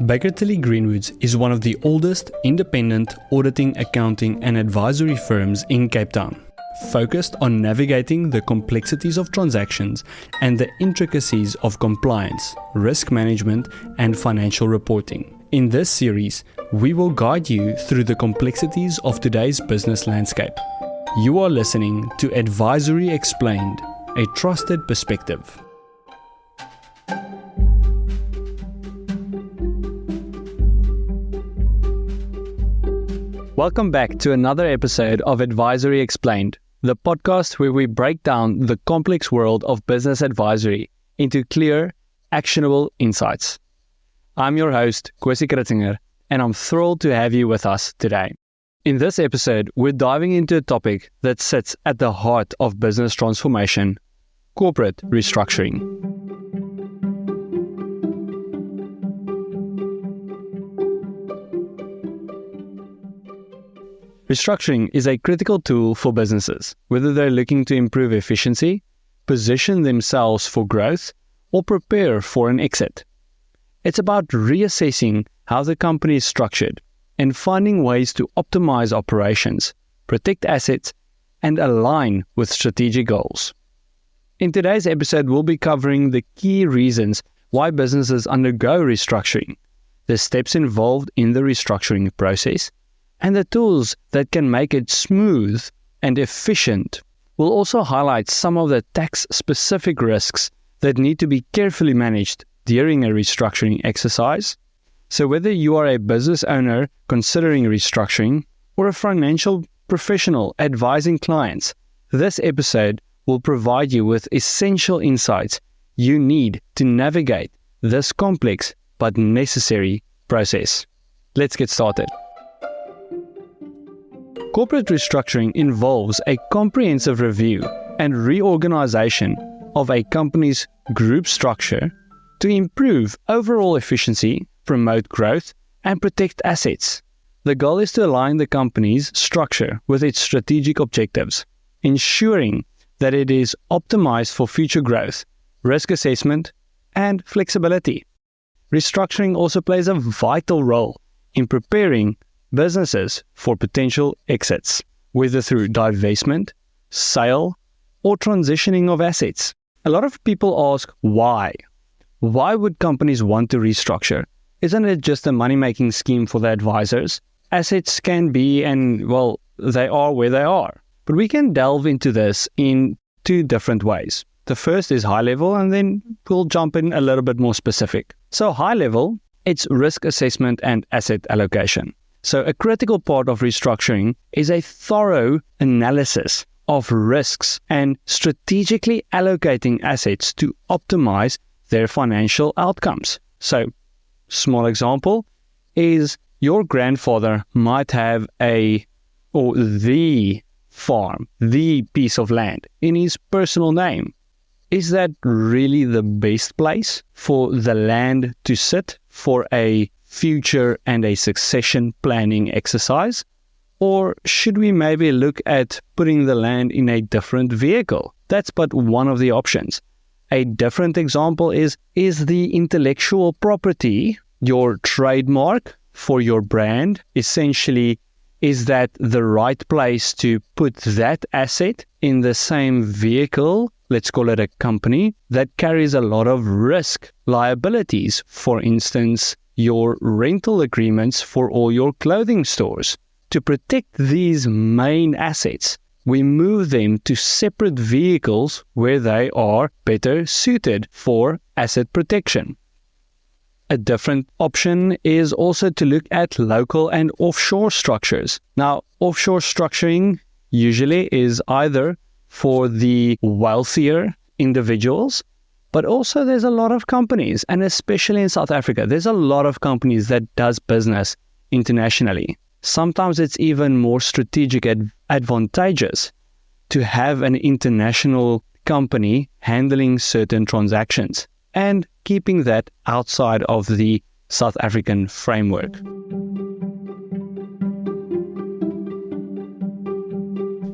Baker Tilly Greenwoods is one of the oldest independent auditing, accounting and advisory firms in Cape Town, focused on navigating the complexities of transactions and the intricacies of compliance, risk management and financial reporting. In this series, we will guide you through the complexities of today's business landscape. You are listening to Advisory Explained, a trusted perspective. Welcome back to another episode of Advisory Explained, the podcast where we break down the complex world of business advisory into clear, actionable insights. I'm your host, Kosie Kritzinger, and I'm thrilled to have you with us today. In this episode, we're diving into a topic that sits at the heart of business transformation: corporate restructuring. Restructuring is a critical tool for businesses, whether they're looking to improve efficiency, position themselves for growth, or prepare for an exit. It's about reassessing how the company is structured and finding ways to optimize operations, protect assets, and align with strategic goals. In today's episode, we'll be covering the key reasons why businesses undergo restructuring, the steps involved in the restructuring process, and the tools that can make it smooth and efficient. We'll also highlight some of the tax-specific risks that need to be carefully managed during a restructuring exercise. So whether you are a business owner considering restructuring or a financial professional advising clients, this episode will provide you with essential insights you need to navigate this complex but necessary process. Let's get started. Corporate restructuring involves a comprehensive review and reorganization of a company's group structure to improve overall efficiency, promote growth, and protect assets. The goal is to align the company's structure with its strategic objectives, ensuring that it is optimized for future growth, risk assessment, and flexibility. Restructuring also plays a vital role in preparing businesses for potential exits, whether through divestment, sale, or transitioning of assets. A lot of people ask why. Why would companies want to restructure? Isn't it just a money-making scheme for the advisors? Assets can be, and well, they are where they are. But we can delve into this in two different ways. The first is high level, and then we'll jump in a little bit more specific. So high level, it's risk assessment and asset allocation. So a critical part of restructuring is a thorough analysis of risks and strategically allocating assets to optimize their financial outcomes. So, small example is your grandfather might have the farm, the piece of land in his personal name. Is that really the best place for the land to sit for a future and a succession planning exercise? Or should we maybe look at putting the land in a different vehicle? That's but one of the options. A different example is the intellectual property, your trademark for your brand, essentially, is that the right place to put that asset in the same vehicle, let's call it a company, that carries a lot of risk, liabilities, for instance, your rental agreements for all your clothing stores. To protect these main assets, we move them to separate vehicles where they are better suited for asset protection. A different option is also to look at local and offshore structures. Now, offshore structuring usually is either for the wealthier individuals, but also there's a lot of companies, and especially in South Africa, there's a lot of companies that does business internationally. Sometimes it's even more strategic advantageous to have an international company handling certain transactions and keeping that outside of the South African framework.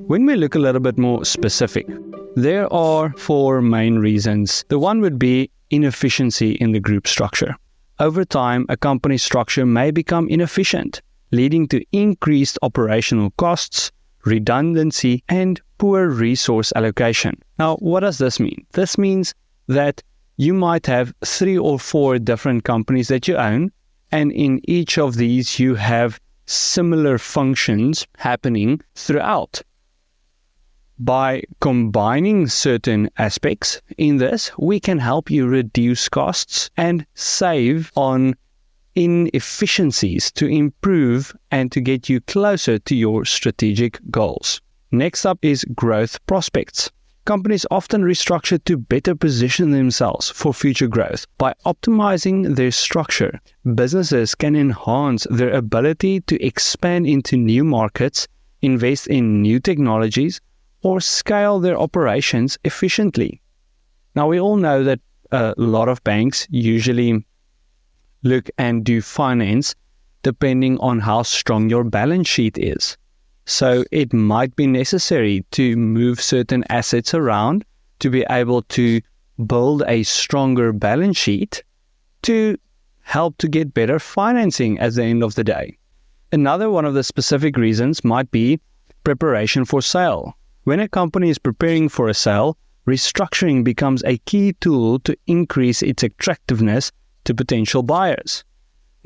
When we look a little bit more specific, there are four main reasons. The one would be inefficiency in the group structure. Over time, a company structure may become inefficient, leading to increased operational costs, redundancy, and poor resource allocation. Now, what does this mean? This means that you might have 3 or 4 different companies that you own, and in each of these you have similar functions happening throughout. By combining certain aspects in this, we can help you reduce costs and save on inefficiencies to improve and to get you closer to your strategic goals. Next up is growth prospects. Companies often restructure to better position themselves for future growth. By optimizing their structure, businesses can enhance their ability to expand into new markets, invest in new technologies, or scale their operations efficiently. Now, we all know that a lot of banks usually look and do finance depending on how strong your balance sheet is. So it might be necessary to move certain assets around to be able to build a stronger balance sheet to help to get better financing at the end of the day. Another one of the specific reasons might be preparation for sale. When a company is preparing for a sale, restructuring becomes a key tool to increase its attractiveness to potential buyers.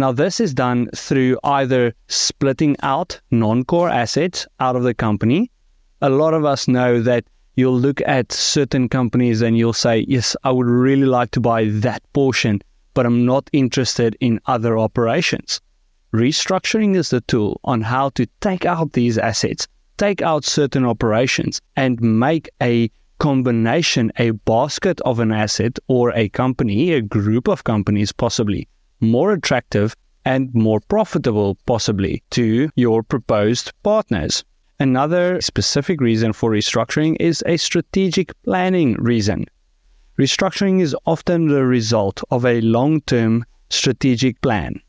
Now, this is done through either splitting out non-core assets out of the company. A lot of us know that you'll look at certain companies and you'll say, yes, I would really like to buy that portion, but I'm not interested in other operations. Restructuring is the tool on how to take out these assets, take out certain operations, and make a combination, a basket of an asset or a company, a group of companies possibly, more attractive and more profitable possibly to your proposed partners. Another specific reason for restructuring is a strategic planning reason. Restructuring is often the result of a long-term strategic plan.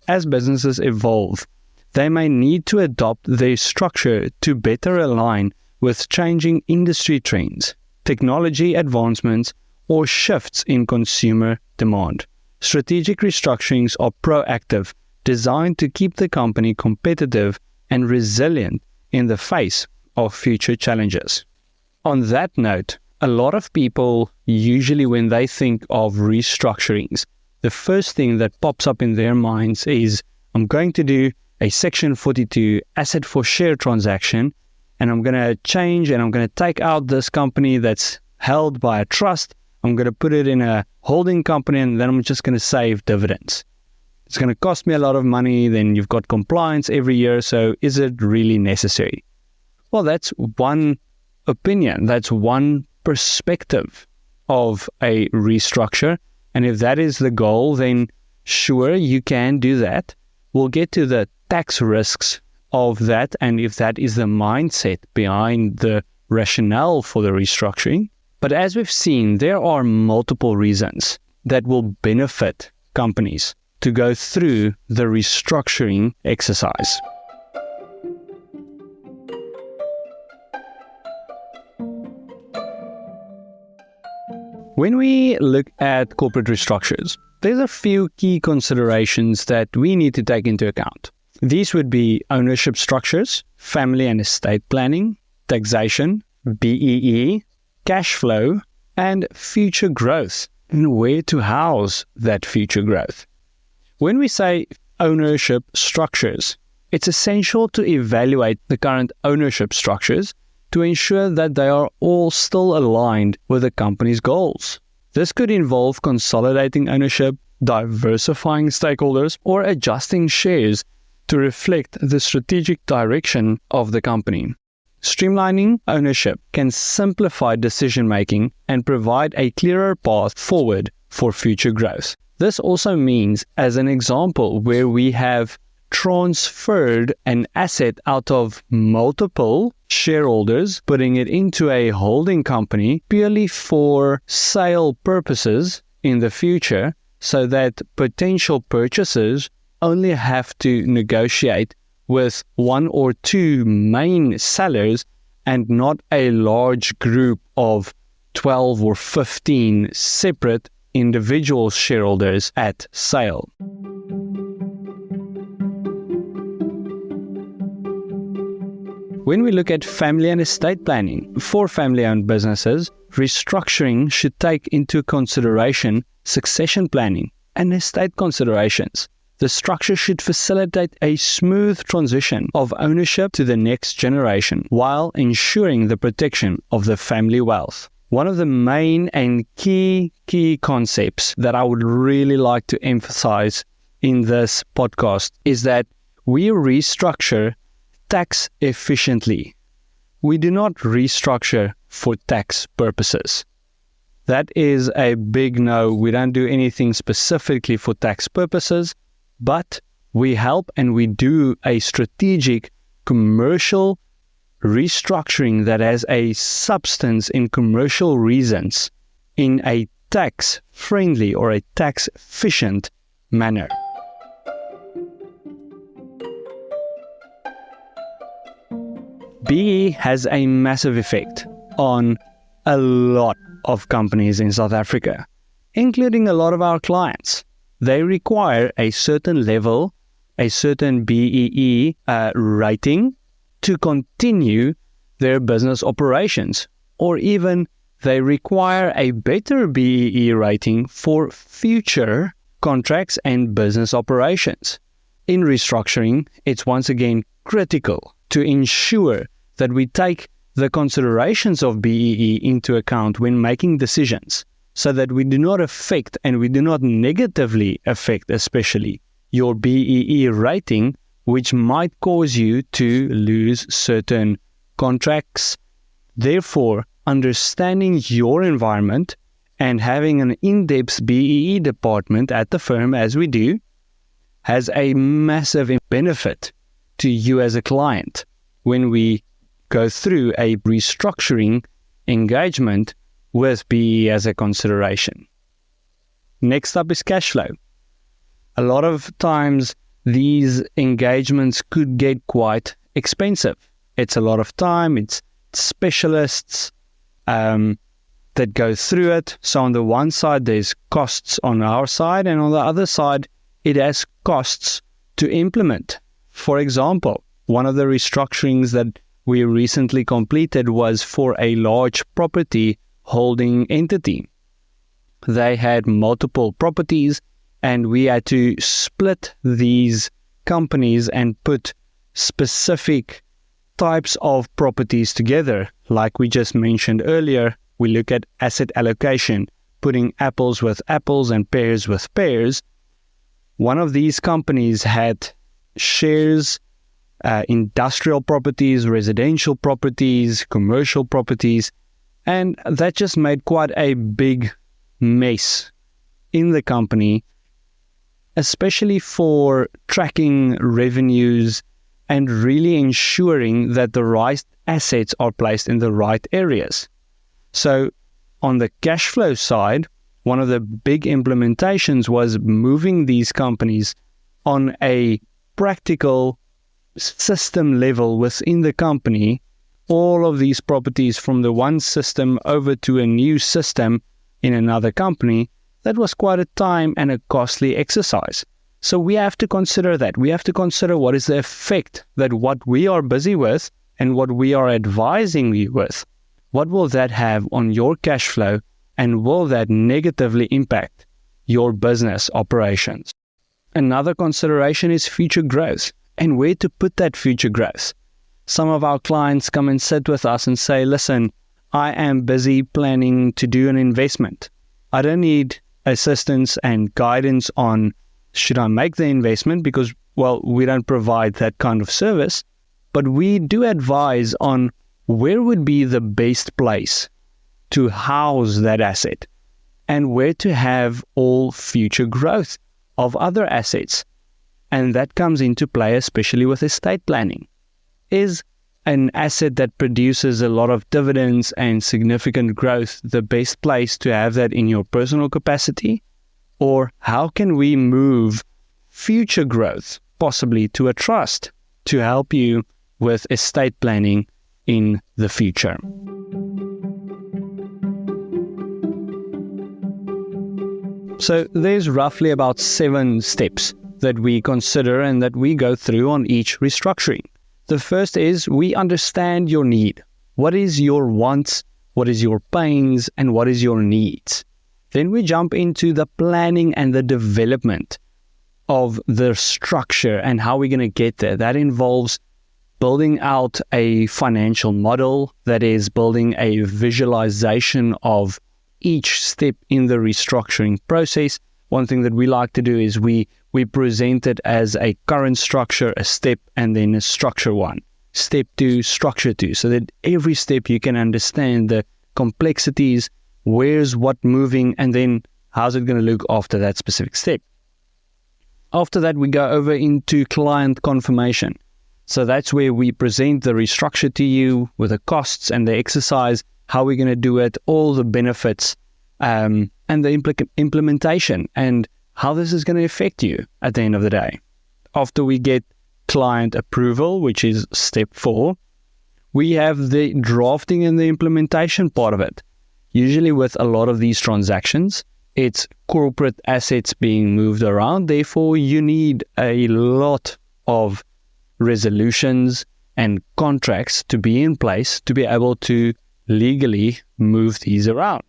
As businesses evolve, they may need to adopt their structure to better align with changing industry trends, technology advancements, or shifts in consumer demand. Strategic restructurings are proactive, designed to keep the company competitive and resilient in the face of future challenges. On that note, a lot of people usually when they think of restructurings, the first thing that pops up in their minds is, I'm going to do a Section 42 asset for share transaction, and I'm going to change and I'm going to take out this company that's held by a trust. I'm going to put it in a holding company, and then I'm just going to save dividends. It's going to cost me a lot of money. Then you've got compliance every year. So is it really necessary? Well, that's one opinion. That's one perspective of a restructure. And if that is the goal, then sure, you can do that. We'll get to the tax risks of that, and if that is the mindset behind the rationale for the restructuring. But as we've seen, there are multiple reasons that will benefit companies to go through the restructuring exercise. When we look at corporate restructures, there's a few key considerations that we need to take into account. These would be ownership structures, family and estate planning, taxation, BEE, cash flow, and future growth, and where to house that future growth. When we say ownership structures, it's essential to evaluate the current ownership structures to ensure that they are all still aligned with the company's goals. This could involve consolidating ownership, diversifying stakeholders, or adjusting shares to reflect the strategic direction of the company. Streamlining ownership can simplify decision-making and provide a clearer path forward for future growth. This also means, as an example, where we have transferred an asset out of multiple shareholders, putting it into a holding company purely for sale purposes in the future, so that potential purchasers only have to negotiate with 1 or 2 main sellers and not a large group of 12 or 15 separate individual shareholders at sale. When we look at family and estate planning, for family-owned businesses, restructuring should take into consideration succession planning and estate considerations. The structure should facilitate a smooth transition of ownership to the next generation while ensuring the protection of the family wealth. One of the main and key concepts that I would really like to emphasize in this podcast is that we restructure tax efficiently. We do not restructure for tax purposes. That is a big no. We don't do anything specifically for tax purposes, but we help and we do a strategic commercial restructuring that has a substance in commercial reasons in a tax-friendly or a tax-efficient manner. BE has a massive effect on a lot of companies in South Africa, including a lot of our clients. They require a certain level, a certain BEE rating to continue their business operations, or even they require a better BEE rating for future contracts and business operations. In restructuring, it's once again critical to ensure that we take the considerations of BEE into account when making decisions, so that we do not affect and we do not negatively affect especially your BEE rating, which might cause you to lose certain contracts. Therefore, understanding your environment and having an in-depth BEE department at the firm, as we do, has a massive benefit to you as a client when we go through a restructuring engagement with BEE as a consideration. Next up is cash flow. A lot of times these engagements could get quite expensive. It's a lot of time, it's specialists that go through it. So on the one side, there's costs on our side, and on the other side, it has costs to implement. For example, one of the restructurings that we recently completed was for a large property holding entity. They had multiple properties, and we had to split these companies and put specific types of properties together. Like we just mentioned earlier, we look at asset allocation, putting apples with apples and pears with pears. One of these companies had shares, industrial properties, residential properties, commercial properties, and that just made quite a big mess in the company, especially for tracking revenues and really ensuring that the right assets are placed in the right areas. So on the cash flow side, one of the big implementations was moving these companies on a practical system level within the company, all of these properties from the one system over to a new system in another company. That was quite a time and a costly exercise. So we have to consider that. We have to consider what is the effect that what we are busy with and what we are advising you with, what will that have on your cash flow, and will that negatively impact your business operations? Another consideration is future growth and where to put that future growth. Some of our clients come and sit with us and say, listen, I am busy planning to do an investment. I don't need assistance and guidance on should I make the investment because, well, we don't provide that kind of service, but we do advise on where would be the best place to house that asset and where to have all future growth of other assets. And that comes into play especially with estate planning. Is an asset that produces a lot of dividends and significant growth the best place to have that in your personal capacity? Or how can we move future growth possibly to a trust to help you with estate planning in the future? So there's roughly about 7 steps that we consider and that we go through on each restructuring. The first is we understand your need. What is your wants? What is your pains? And what is your needs? Then we jump into the planning and the development of the structure and how we're going to get there. That involves building out a financial model, that is building a visualization of each step in the restructuring process. One thing that we like to do is we present it as a current structure, a step, and then a structure 1, step 2, structure 2, so that every step you can understand the complexities, where's what moving, and then how's it going to look after that specific step. After that, we go over into client confirmation. So that's where we present the restructure to you with the costs and the exercise, how we're going to do it, all the benefits, and the implementation, and how this is going to affect you at the end of the day. After we get client approval, which is step 4, we have the drafting and the implementation part of it. Usually with a lot of these transactions, it's corporate assets being moved around. Therefore, you need a lot of resolutions and contracts to be in place to be able to legally move these around.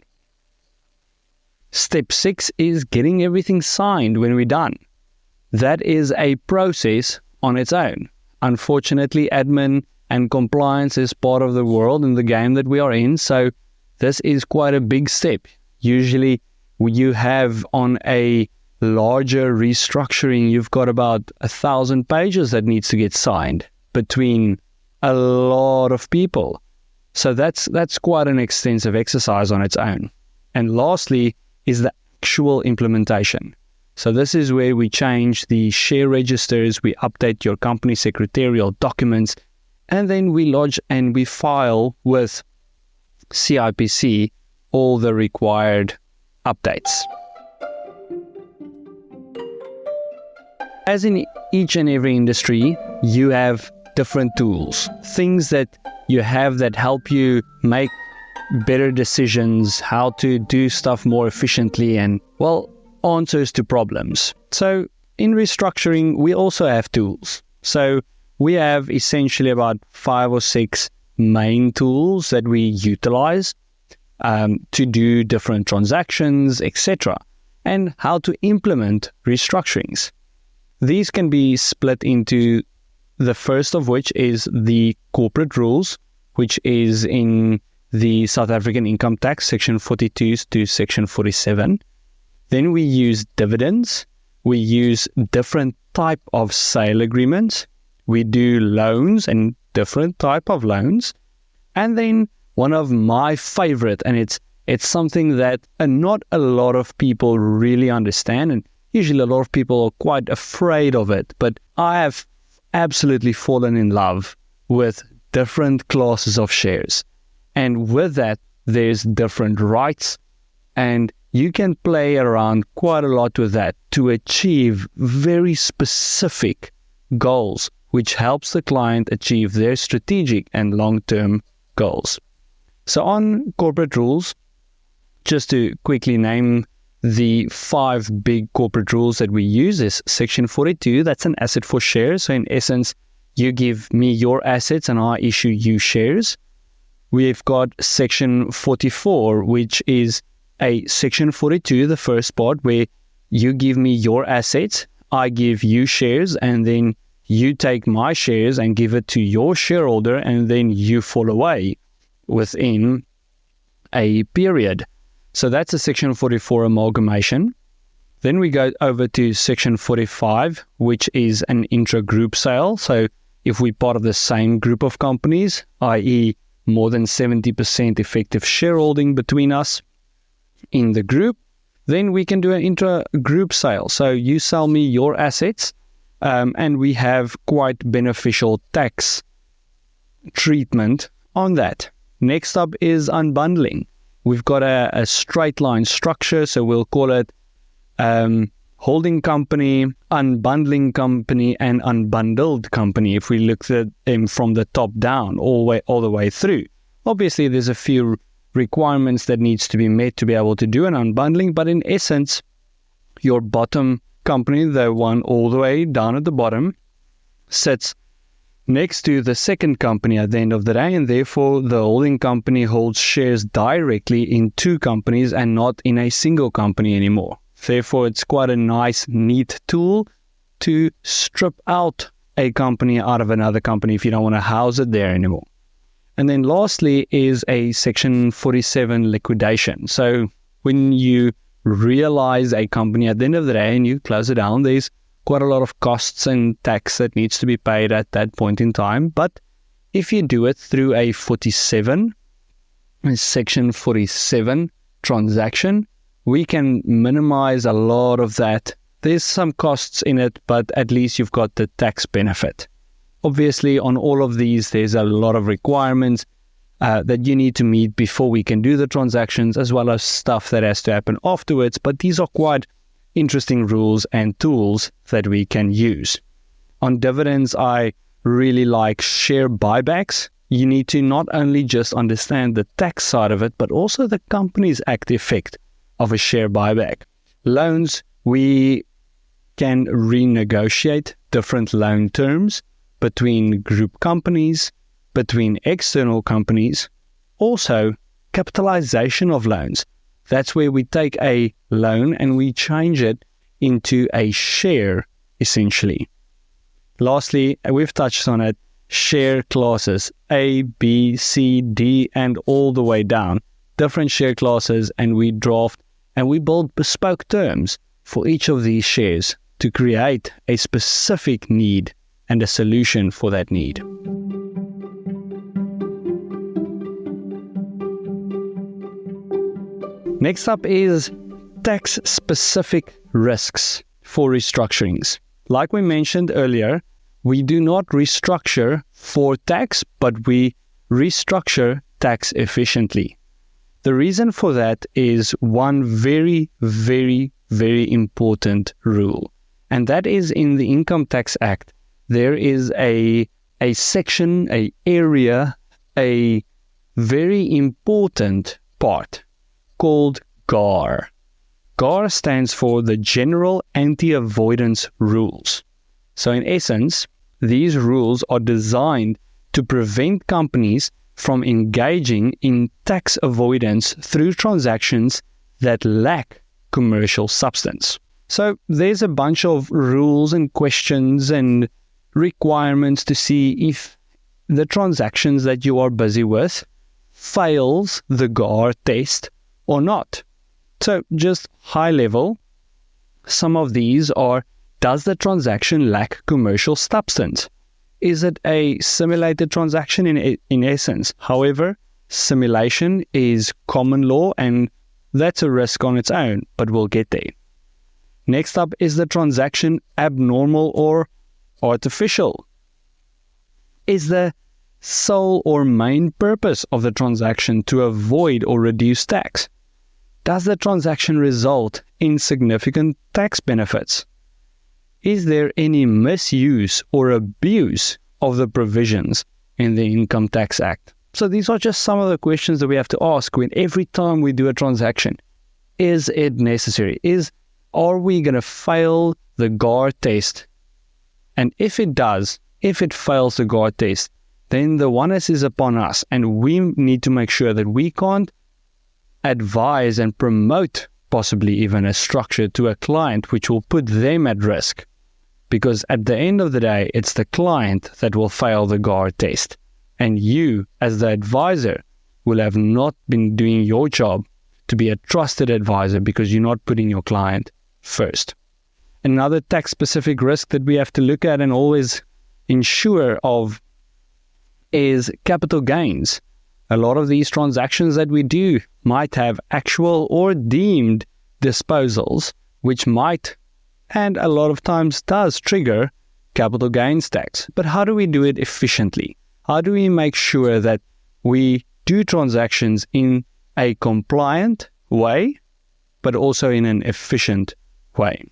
Step 6 is getting everything signed when we're done. That is a process on its own. Unfortunately, admin and compliance is part of the world and the game that we are in, so this is quite a big step. Usually, you have on a larger restructuring, you've got about 1,000 pages that needs to get signed between a lot of people. So that's quite an extensive exercise on its own. And lastly is the actual implementation. So this is where we change the share registers, we update your company secretarial documents, and then we lodge and we file with CIPC all the required updates. As in each and every industry, you have different tools, things that you have that help you make better decisions, how to do stuff more efficiently, and, well, answers to problems. So in restructuring, we also have tools. So we have essentially about 5 or 6 main tools that we utilize to do different transactions, etc., and how to implement restructurings. These can be split into the first of which is the corporate rules, which is in the South African Income Tax, Section 42 to Section 47. Then we use dividends. We use different type of sale agreements. We do loans and different type of loans. And then one of my favorite, and it's something that not a lot of people really understand, and usually a lot of people are quite afraid of it, but I have absolutely fallen in love with different classes of shares. And with that, there's different rights, and you can play around quite a lot with that to achieve very specific goals, which helps the client achieve their strategic and long-term goals. So on corporate rules, just to quickly name the 5 big corporate rules that we use is Section 42, that's an asset for shares. So in essence, you give me your assets and I issue you shares. We've got Section 44, which is a Section 42, the first part, where you give me your assets, I give you shares, and then you take my shares and give it to your shareholder, and then you fall away within a period. So that's a Section 44 amalgamation. Then we go over to Section 45, which is an intra-group sale. So if we're part of the same group of companies, i.e. more than 70% effective shareholding between us in the group, then we can do an intra-group sale. So you sell me your assets, and we have quite beneficial tax treatment on that. Next up is unbundling. We've got a straight line structure, so we'll call it holding company, unbundling company, and unbundled company if we look at them from the top down all the way through. Obviously, there's a few requirements that needs to be met to be able to do an unbundling, but in essence, Your bottom company, the one all the way down at the bottom, sits next to the second company at the end of the day, and therefore the holding company holds shares directly in two companies and not in a single company anymore. Therefore, it's quite a nice, neat tool to strip out a company out of another company if you don't want to house it there anymore. And then lastly is a Section 47 liquidation. So when you realize a company at the end of the day and you close it down, there's quite a lot of costs and tax that needs to be paid at that point in time. But if you do it through a Section 47 transaction, we can minimize a lot of that. There's some costs in it, but at least you've got the tax benefit. Obviously, on all of these, there's a lot of requirements that you need to meet before we can do the transactions, as well as stuff that has to happen afterwards. But these are quite interesting rules and tools that we can use. On dividends, I really like share buybacks. You need to not only just understand the tax side of it, but also the company's active effect of a share buyback. Loans, we can renegotiate different loan terms between group companies, between external companies. Also, capitalization of loans. That's where we take a loan and we change it into a share, essentially. Lastly, we've touched on it, share classes, A, B, C, D, and all the way down. Different share classes, and we draft and we build bespoke terms for each of these shares to create a specific need and a solution for that need. Next up is tax-specific risks for restructurings. Like we mentioned earlier, we do not restructure for tax, but we restructure tax efficiently. The reason for that is one very, very, very important rule, and that is in the Income Tax Act. There is a section, a area, a very important part called GAR. GAR stands for the General Anti-Avoidance Rules. So in essence, these rules are designed to prevent companies from engaging in tax avoidance through transactions that lack commercial substance. So there's a bunch of rules and questions and requirements to see if the transactions that you are busy with fails the GAR test or not. So just high level, some of these are: does the transaction lack commercial substance? Is it a simulated transaction in essence? However, simulation is common law and that's a risk on its own, but we'll get there. Next up, is the transaction abnormal or artificial? Is the sole or main purpose of the transaction to avoid or reduce tax? Does the transaction result in significant tax benefits? Is there any misuse or abuse of the provisions in the Income Tax Act? So these are just some of the questions that we have to ask when every time we do a transaction. Is it necessary? Are we going to fail the GAR test? And if it does, if it fails the GAR test, then the onus is upon us, and we need to make sure that we can't advise and promote possibly even a structure to a client which will put them at risk. Because at the end of the day, it's the client that will fail the GAR test. And you, as the advisor, will have not been doing your job to be a trusted advisor because you're not putting your client first. Another tax-specific risk that we have to look at and always ensure of is capital gains. A lot of these transactions that we do might have actual or deemed disposals, which might, and a lot of times does, trigger capital gains tax. But how do we do it efficiently? How do we make sure that we do transactions in a compliant way, but also in an efficient way?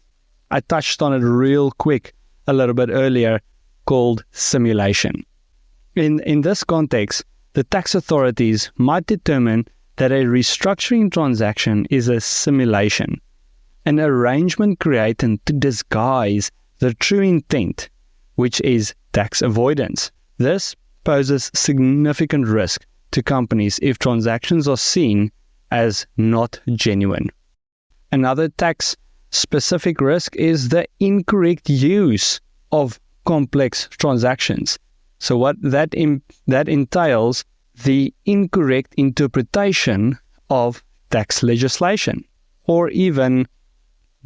I touched on it real quick a little bit earlier, called simulation. In this context, the tax authorities might determine that a restructuring transaction is a simulation. an arrangement created to disguise the true intent, which is tax avoidance. This poses significant risk to companies if transactions are seen as not genuine. Another tax-specific risk is the incorrect use of complex transactions. So what that entails the incorrect interpretation of tax legislation or even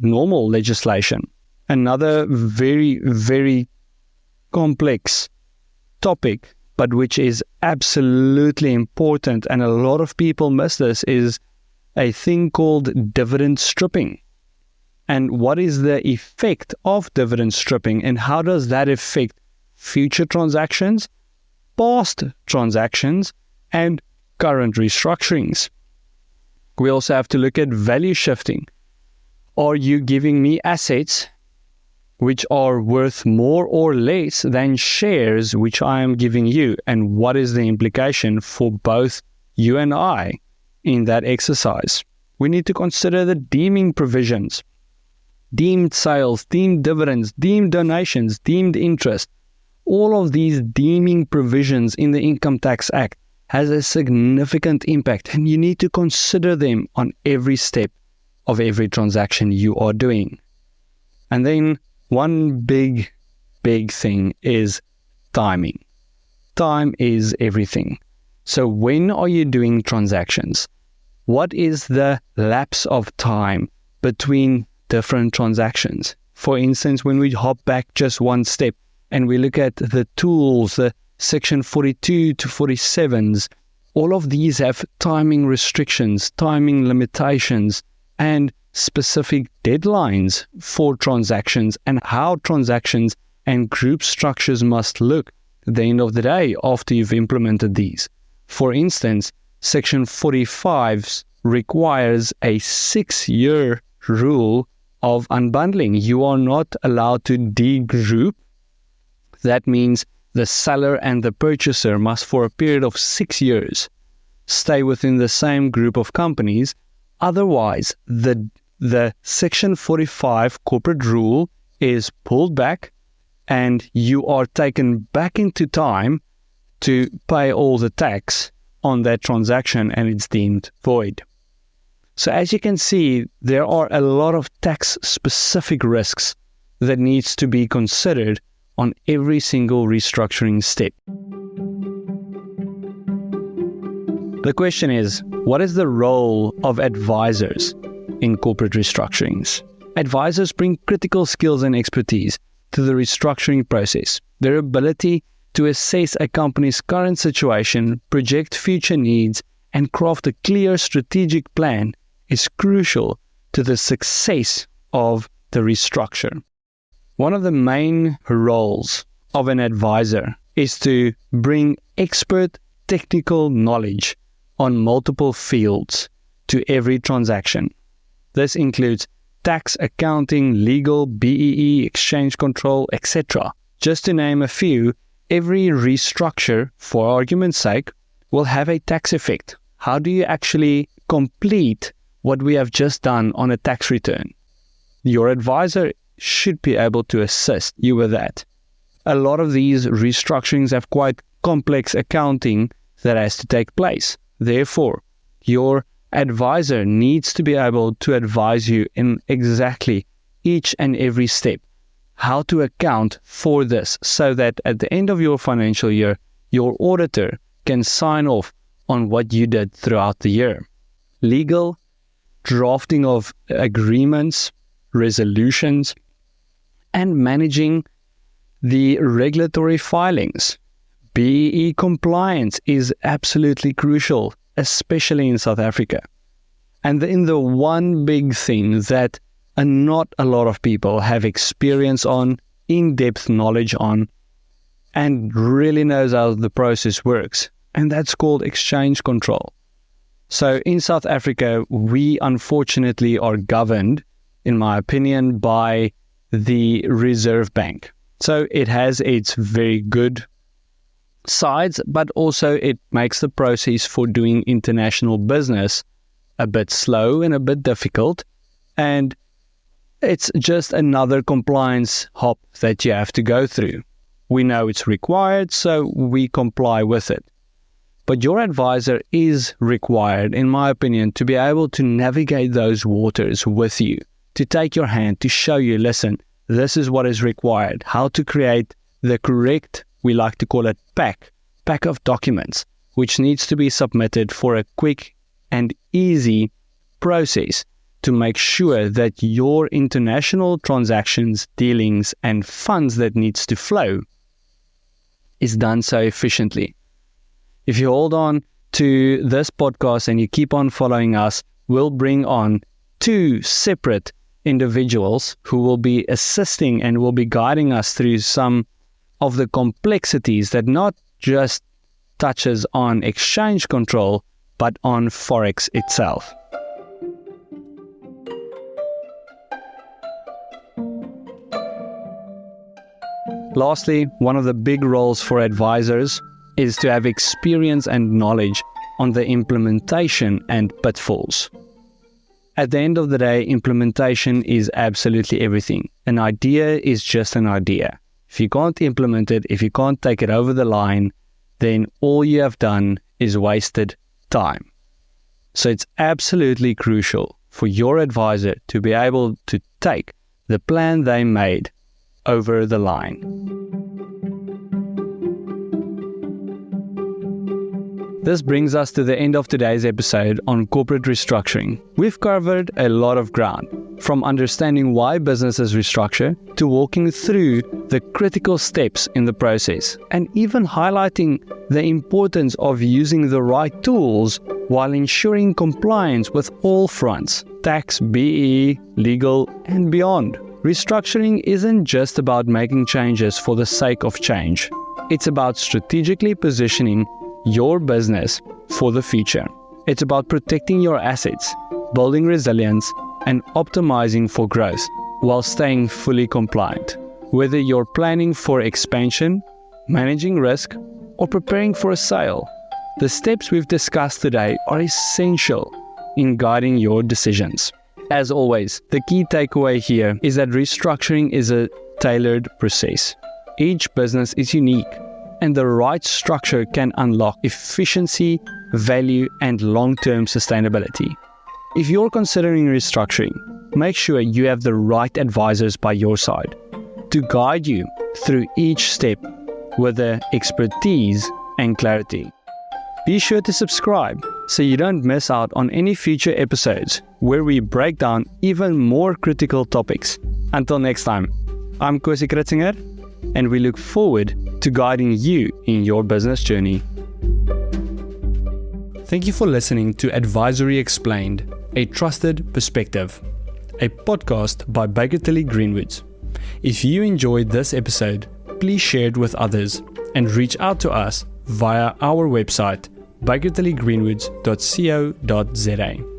normal legislation. Another very, very complex topic, but which is absolutely important, and a lot of people miss this, is a thing called dividend stripping. And what is the effect of dividend stripping, and how does that affect future transactions, past transactions, and current restructurings? We also have to look at value shifting. Are you giving me assets which are worth more or less than shares which I am giving you? And what is the implication for both you and I in that exercise? We need to consider the deeming provisions. Deemed sales, deemed dividends, deemed donations, deemed interest. All of these deeming provisions in the Income Tax Act has a significant impact, and you need to consider them on every step of every transaction you are doing. And then one big thing is timing. Time is everything. So when are you doing transactions? What is the lapse of time between different transactions? For instance, when we hop back just one step and we look at the tools, the Section 42 to 47s, all of these have timing restrictions, timing limitations, and specific deadlines for transactions and how transactions and group structures must look at the end of the day after you've implemented these. For instance, Section 45 requires a 6-year rule of unbundling. You are not allowed to degroup. That means the seller and the purchaser must, for a period of 6 years, stay within the same group of companies. Otherwise, the Section 45 corporate rule is pulled back and you are taken back into time to pay all the tax on that transaction, and it's deemed void. So as you can see, there are a lot of tax-specific risks that needs to be considered on every single restructuring step. The question is, what is the role of advisors in corporate restructurings? Advisors bring critical skills and expertise to the restructuring process. Their ability to assess a company's current situation, project future needs, and craft a clear strategic plan is crucial to the success of the restructure. One of the main roles of an advisor is to bring expert technical knowledge on multiple fields to every transaction. This includes tax, accounting, legal, BEE, exchange control, etc. Just to name a few, every restructure, for argument's sake, will have a tax effect. How do you actually complete what we have just done on a tax return? Your advisor should be able to assist you with that. A lot of these restructurings have quite complex accounting that has to take place. Therefore, your advisor needs to be able to advise you in exactly each and every step, how to account for this, so that at the end of your financial year, your auditor can sign off on what you did throughout the year. Legal, drafting of agreements, resolutions, and managing the regulatory filings. BEE compliance is absolutely crucial, especially in South Africa. And then the one big thing that not a lot of people have experience on, in-depth knowledge on, and really knows how the process works, and that's called exchange control. So in South Africa, we unfortunately are governed, in my opinion, by the Reserve Bank. So it has its very good sides, but also it makes the process for doing international business a bit slow and a bit difficult. And It's just another compliance hop that you have to go through. We know it's required, so we comply with it. But your advisor is required, in my opinion, to be able to navigate those waters with you, to take your hand, to show you, listen, this is what is required, how to create the correct, we like to call it pack of documents, which needs to be submitted for a quick and easy process to make sure that your international transactions, dealings, and funds that needs to flow is done so efficiently. If you hold on to this podcast and you keep on following us, we'll bring on 2 separate individuals who will be assisting and will be guiding us through some of the complexities that not just touches on exchange control, but on Forex itself. Lastly, one of the big roles for advisors is to have experience and knowledge on the implementation and pitfalls. At the end of the day, implementation is absolutely everything. An idea is just an idea. If you can't implement it, if you can't take it over the line, then all you have done is wasted time. So it's absolutely crucial for your advisor to be able to take the plan they made over the line. This brings us to the end of today's episode on corporate restructuring. We've covered a lot of ground, from understanding why businesses restructure to walking through the critical steps in the process, and even highlighting the importance of using the right tools while ensuring compliance with all fronts: tax, BE, legal, and beyond. Restructuring isn't just about making changes for the sake of change. It's about strategically positioning your business for the future. It's about protecting your assets, building resilience, and optimizing for growth while staying fully compliant. Whether you're planning for expansion, managing risk, or preparing for a sale, the steps we've discussed today are essential in guiding your decisions. As always, the key takeaway here is that restructuring is a tailored process. Each business is unique, and the right structure can unlock efficiency, value, and long-term sustainability. If you're considering restructuring, make sure you have the right advisors by your side to guide you through each step with the expertise and clarity. Be sure to subscribe so you don't miss out on any future episodes where we break down even more critical topics. Until next time, I'm Kosie Kritzinger, and we look forward to guiding you in your business journey. Thank you for listening to Advisory Explained, a trusted perspective, a podcast by Baker Tilly Greenwoods. If you enjoyed this episode, please share it with others and reach out to us via our website, bakertillygreenwoods.co.za.